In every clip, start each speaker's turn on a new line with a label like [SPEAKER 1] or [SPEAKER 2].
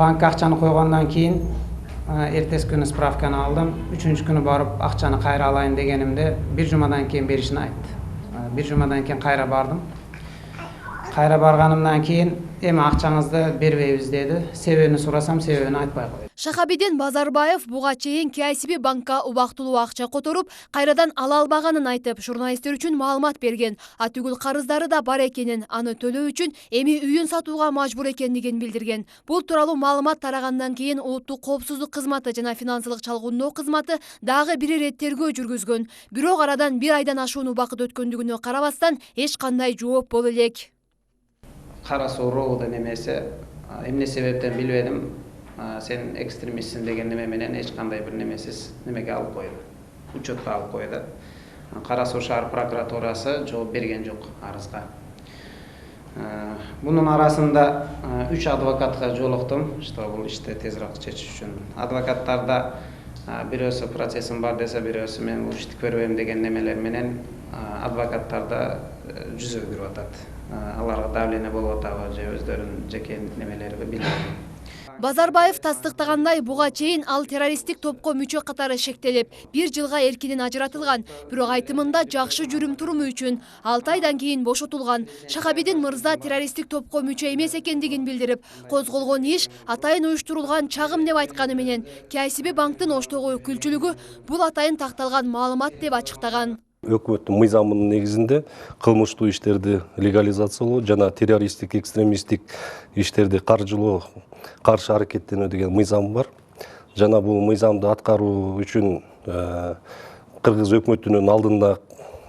[SPEAKER 1] Банкка акчаны койгондон кийин эртеси күнү справканы алдым. 3-күнү күнү барып акчаны кайра алайын дегенимде 1 жумадан кийин беришин айтты. 1 жумадан кийин кайра бардым. Кайра барганымдан кийин эми акчаңызды бербейбиз деди. Себебин сурасам, себебин айтпай койду.
[SPEAKER 2] Шахабидин Базарбаев буга чейин KSB банкка убактылуу акча которуп, кайрадан ала албаганын айтып, журналисттер үчүн маалымат берген. Атүгүл карыздары да бар экенин, аны төлөө үчүн эми үйүн сатууга мажбур экендигин билдирген. Бул тууралуу маалымат тарагандан кийин Улуттук коопсуздук кызматы жана финансылык чалгындоо кызматы дагы бир ирет тергөө жүргүзгөн. Бирок арадан 1 айдан ашуун убакыт өткөндүгүнө карабастан эч кандай жооп боло элек.
[SPEAKER 1] Кара соороо немесе эмне себептен билбедим. Сен экстремистсиң деген неме менен эч кандай бир немесиз немеге алып койду. Учетко алып койду. Кара Суу шаар прокуратурасы жооп берген жок арызга. Бунун арасында 3 адвокатка жолуктум, что бул ишти тезирээк чечиш үчүн. Адвокаттарда бирөөсү процессим бар десе, бирөөсү мен бул ишти көрбөйм деген немелер менен адвокаттарда жүзө кирип атат. Аларга давление болуп атабы же өздөрүнүн жеке немелери билбейм.
[SPEAKER 2] Базарбаев тастыктагандай, буга чейин ал террористтик топко мүчө катары шектелип, 1 жылга эркинен ажыратылган. Бирок айтымында жакшы жүрүм туруму үчүн 6 айдан кийин бошотулган. Шахабидин мырза террористтик топко мүчө эмес экендигин билдирип, козголгон иш атайын уюштурулган чагым деп айтканы менен, KSB банктын Оштогу өкүлчүлүгү бул атайын такталган маалымат деп ачыктаган.
[SPEAKER 3] Өкмөттүн мыйзамынын негизинде кылмыштуу иштерди легализациялоо жана террористтик, экстремисттик иштерди каржылоо каршы аракеттенүү деген мыйзам бар. Жана бул мыйзамды аткаруу үчүн Кыргыз өкмөтүнүн алдында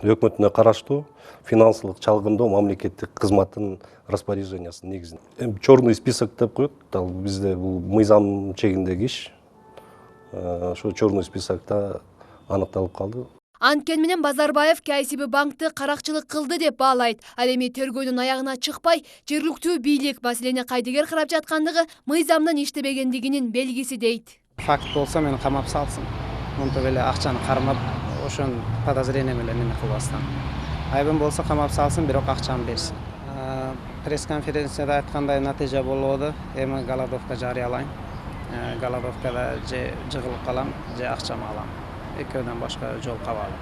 [SPEAKER 3] өкмөтүнө караштуу финансылык чалгындоо мамлекеттик кызматтын распоряжениясынын негизинде. Черный список деп коет. Ал бизде бул мыйзам чегиндеги иш. Ошо черный списокто аныкталып калды.
[SPEAKER 2] Анткени менен Базарбаев KSB банкты каракчылык кылды деп баалайт. Ал эми тергөөнүн аягына чыкпай, жергиликтүү бийлик маселени кайдыгер карап жаткандыгы мыйзамдын иштебегендигинин белгиси дейт.
[SPEAKER 1] Факт болсо мени камап салсын. Монтип эле акчаны кармап, ошон подозрение менен неме кылбастан. Айбым болсо камап салсын, бирок акчаны берсин. Пресс-конференцияда айткандай натыйжа болобу, эми голодовка жарыялайм. Голодовкада же жыгылып калам, же акчамы алам. Экөөдөн башка жол кабалы.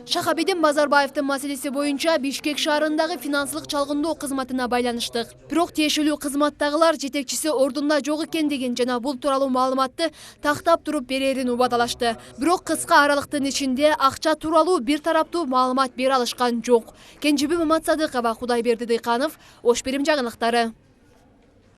[SPEAKER 2] Шахабидин Базарбаевдин маселеси боюнча Бишкек шаарындагы финансылык чалгындоо кызматына байланыштык. Бирок тиешелүү кызматтагылар жетекчиси ордунда жок экендигин жана бул тууралуу маалыматты тактап туруп берерин убадалашты. Бирок кыска аралыктын ичинде акча тууралуу бир тараптуу маалымат бере алышкан жок. Кенжеби Маматсадыкова, Кудайберди Дыйканов, Ош Бирим жаңылыктары.